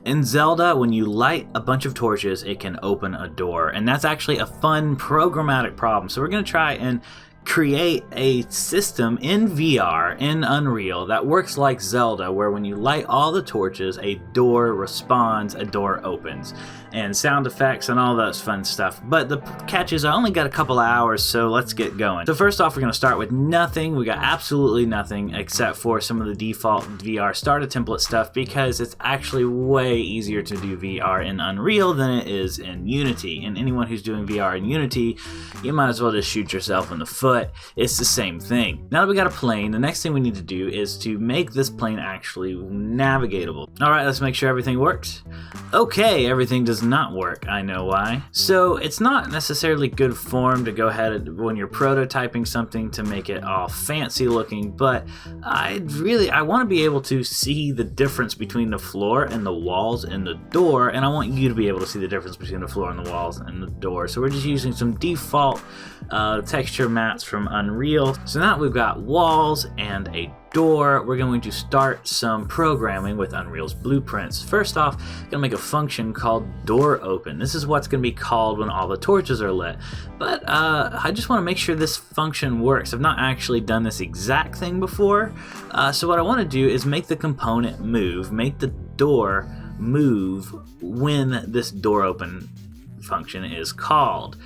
In Zelda, when you light a bunch of torches, it can open a door, and that's actually a fun programmatic problem. So we're going to try and create a system in VR, in Unreal, that works like Zelda, where when you light all the torches, a door responds, a door opens, and sound effects and all that fun stuff. But the catch is I only got a couple of hours, so let's get going. So first off, we're going to start with nothing. We got absolutely nothing except for some of the default VR starter template stuff, because it's actually way easier to do VR in Unreal than it is in Unity. And anyone who's doing VR in Unity, you might as well just shoot yourself in the foot. It's the same thing. Now that we got a plane, the next thing we need to do is to make this plane actually navigatable. Alright, let's make sure everything works. Okay, everything does not work. I know why. So it's not necessarily good form to go ahead when you're prototyping something to make it all fancy looking, but I want to be able to see the difference between the floor and the walls and the door, and I want you to be able to see the difference between the floor and the walls and the door. So we're just using some default texture mats from Unreal. So now that we've got walls and a door, we're going to start some programming with Unreal's blueprints. First off, I'm going to make a function called door open. This is what's going to be called when all the torches are lit. But I just want to make sure this function works. I've not actually done this exact thing before. So what I want to do is make the component move, make the door move when this door open function is called.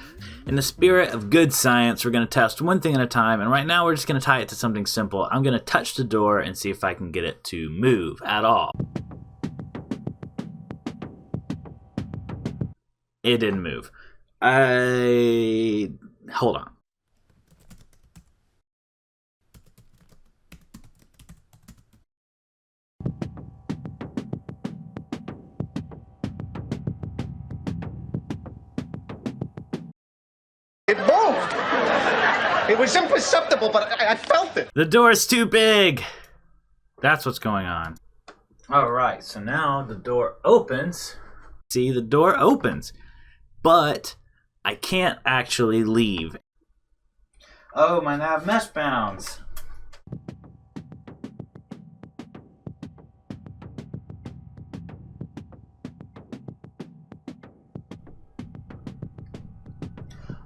In the spirit of good science, we're going to test one thing at a time, and right now we're just going to tie it to something simple. I'm going to touch the door and see if I can get it to move at all. It didn't move. Hold on. It moved! It was imperceptible, but I felt it! The door's too big! That's what's going on. Alright, so now the door opens. See, the door opens. But I can't actually leave. Oh, my nav mesh bounds.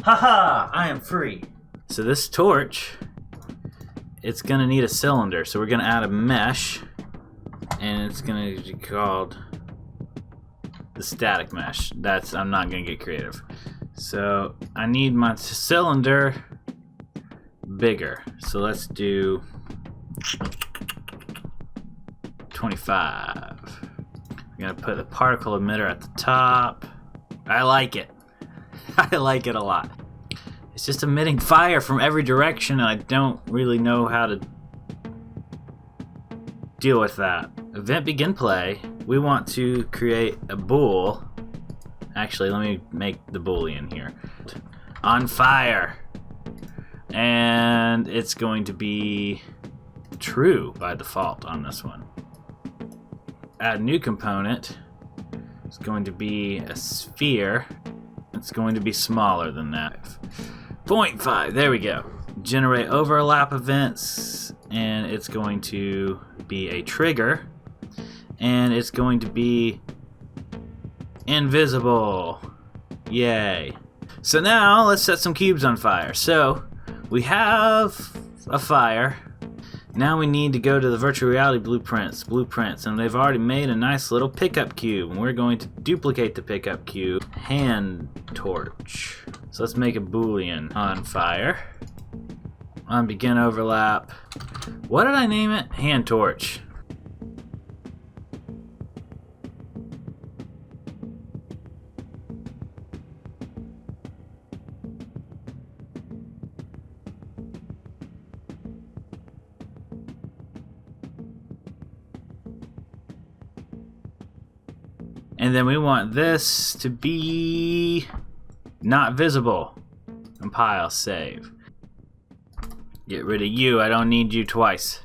Haha! I am free. So this torch, it's gonna need a cylinder. So we're gonna add a mesh, and it's gonna be called the static mesh. I'm not gonna get creative. So I need my cylinder bigger. So let's do 25. We're gonna put the particle emitter at the top. I like it. I like it a lot. It's just emitting fire from every direction, and I don't really know how to deal with that. Event begin play. We want to create a bool. Actually, let me make the boolean here. On fire. And it's going to be true by default on this one. Add new component. It's going to be a sphere. It's going to be smaller than that. 0.5, there we go. Generate overlap events, and it's going to be a trigger, and it's going to be invisible. Yay. So now let's set some cubes on fire. So we have a fire. Now we need to go to the virtual reality blueprints, and they've already made a nice little pickup cube, and we're going to duplicate the pickup cube. Hand torch. So let's make a boolean. On fire. On begin overlap. What did I name it? Hand torch. And then we want this to be not visible. Compile, save. Get rid of you, I don't need you twice.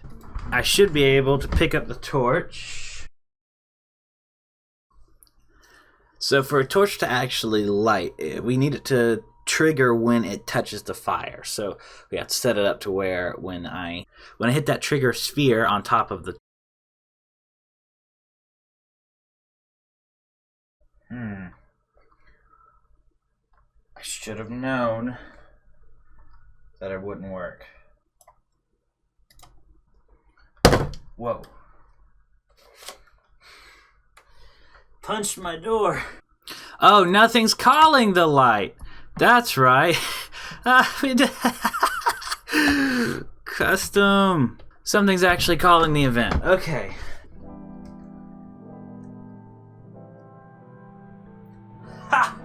I should be able to pick up the torch. So for a torch to actually light, we need it to trigger when it touches the fire. So we have to set it up to where when I hit that trigger sphere on top of the I should have known that it wouldn't work. Whoa. Punched my door. Oh, nothing's calling the light. That's right. Custom. Something's actually calling the event. Okay. Ha!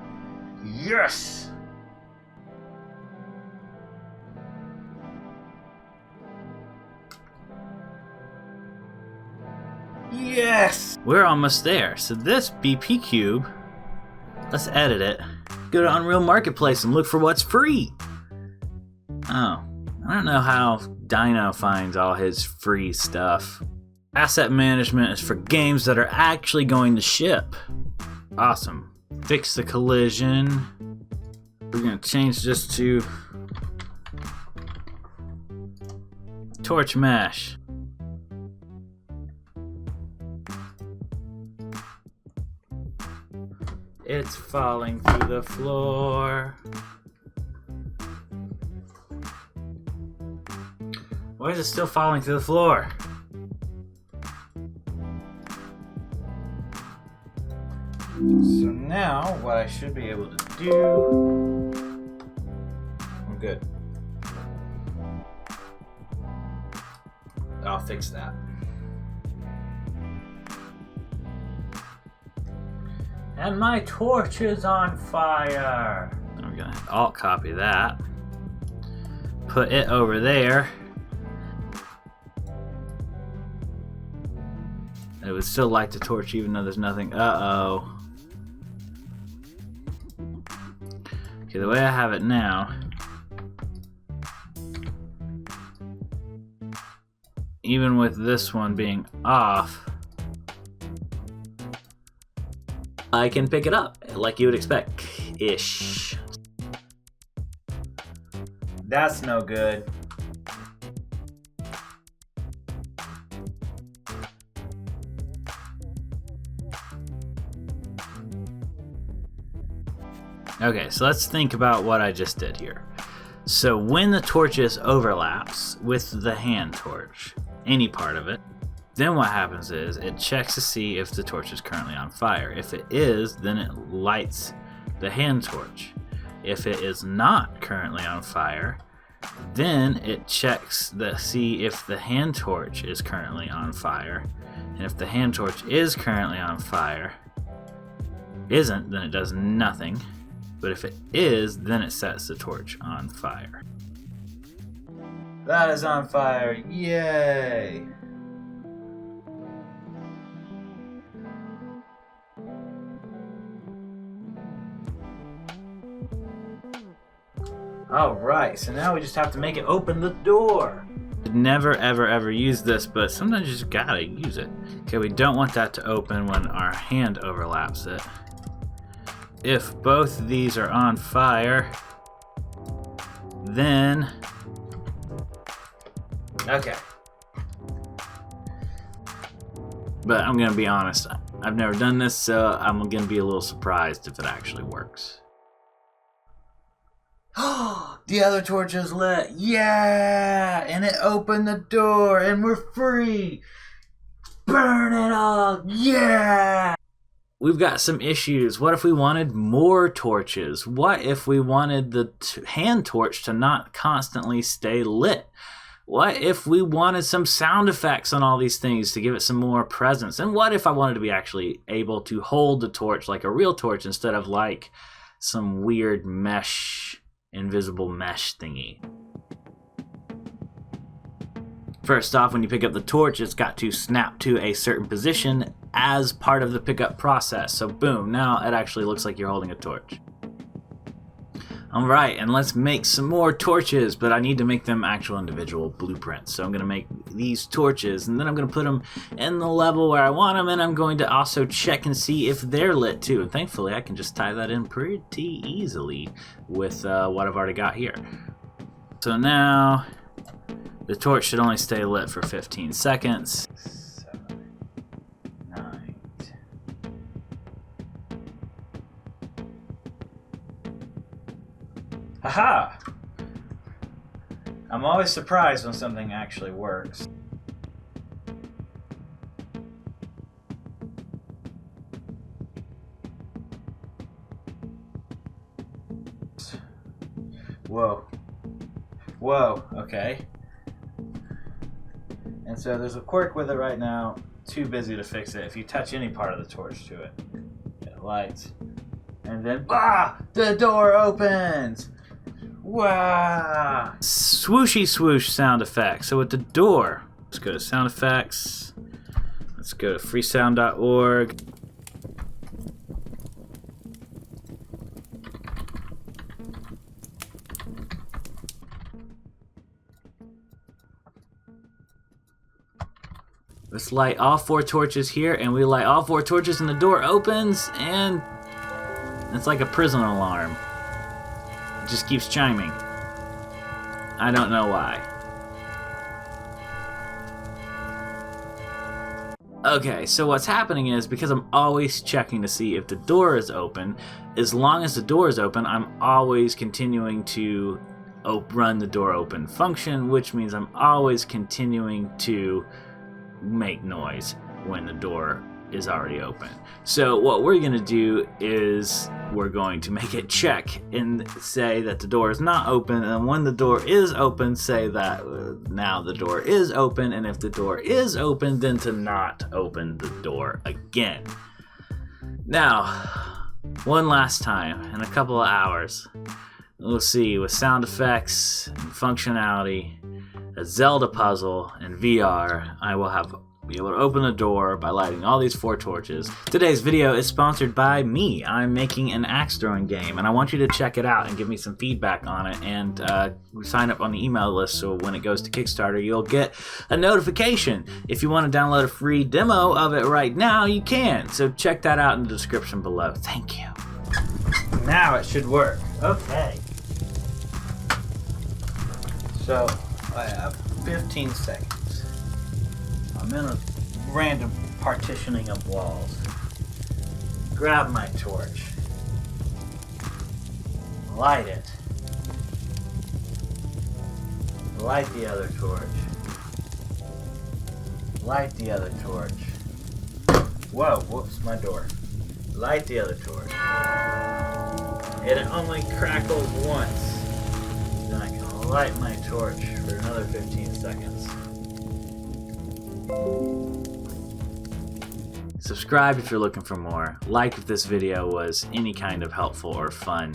Yes! Yes! We're almost there. So this BP cube, let's edit it. Go to Unreal Marketplace and look for what's free. Oh, I don't know how Dino finds all his free stuff. Asset management is for games that are actually going to ship. Awesome. Fix the collision. We're gonna change this to torch mesh. It's falling through the floor. Why is it still falling through the floor? So now, what I should be able to do... I'm good. I'll fix that. And my torch is on fire. I'm gonna alt copy that. Put it over there. It would still light the torch even though there's nothing. Uh-oh. Okay, the way I have it now, even with this one being off, I can pick it up like you would expect-ish. That's no good. Okay, so let's think about what I just did here. So when the torches overlaps with the hand torch, any part of it, then what happens is it checks to see if the torch is currently on fire. If it is, then it lights the hand torch. If it is not currently on fire, then it checks to see if the hand torch is currently on fire. And if the hand torch is currently on fire, isn't, then it does nothing. But if it is, then it sets the torch on fire. That is on fire, yay! Alright, so now we just have to make it open the door. Never ever use this, but sometimes you just gotta use it. Okay, we don't want that to open when our hand overlaps it. If both of these are on fire, then... Okay. But I'm gonna be honest, I've never done this, so I'm gonna be a little surprised if it actually works. The other torch is lit. Yeah! And it opened the door and we're free! Burn it all! Yeah! We've got some issues. What if we wanted more torches? What if we wanted the hand torch to not constantly stay lit? What if we wanted some sound effects on all these things to give it some more presence? And what if I wanted to be actually able to hold the torch like a real torch instead of like some weird mesh, invisible mesh thingy? First off, when you pick up the torch, it's got to snap to a certain position as part of the pickup process. So boom, now it actually looks like you're holding a torch. Alright, and let's make some more torches, but I need to make them actual individual blueprints. So I'm going to make these torches, and then I'm going to put them in the level where I want them, and I'm going to also check and see if they're lit too. And thankfully, I can just tie that in pretty easily with what I've already got here. So now, the torch should only stay lit for 15 seconds. 7, 9, 10. Haha! I'm always surprised when something actually works. Whoa. Whoa, okay. And so there's a quirk with it right now. Too busy to fix it. If you touch any part of the torch to it, it lights. And then, the door opens! Wow! Swooshy swoosh sound effects. So with the door, let's go to sound effects. Let's go to freesound.org. Let's light all 4 torches here, and we light all 4 torches, and the door opens, and it's like a prison alarm. It just keeps chiming. I don't know why. Okay, so what's happening is, because I'm always checking to see if the door is open, as long as the door is open, I'm always continuing to run the door open function, which means I'm always continuing to make noise when the door is already open. So what we're going to do is we're going to make it check and say that the door is not open, and when the door is open, say that now the door is open, and if the door is open, then to not open the door again. Now, one last time in a couple of hours, we'll see with sound effects and functionality, a Zelda puzzle in VR, I will be able to open the door by lighting all these 4 torches. Today's video is sponsored by me. I'm making an axe throwing game, and I want you to check it out and give me some feedback on it, and sign up on the email list so when it goes to Kickstarter, you'll get a notification. If you want to download a free demo of it right now, you can. So check that out in the description below. Thank you. Now it should work. Okay. So I have 15 seconds. I'm in a random partitioning of walls. Grab my torch. Light it. Light the other torch. Light the other torch. Whoa, whoops, my door. Light the other torch. And it only crackles once. Then I can light my torch for another 15 seconds. Subscribe if you're looking for more. Like if this video was any kind of helpful or fun.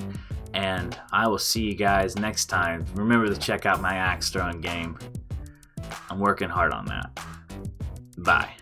And I will see you guys next time. Remember to check out my axe throwing game. I'm working hard on that. Bye.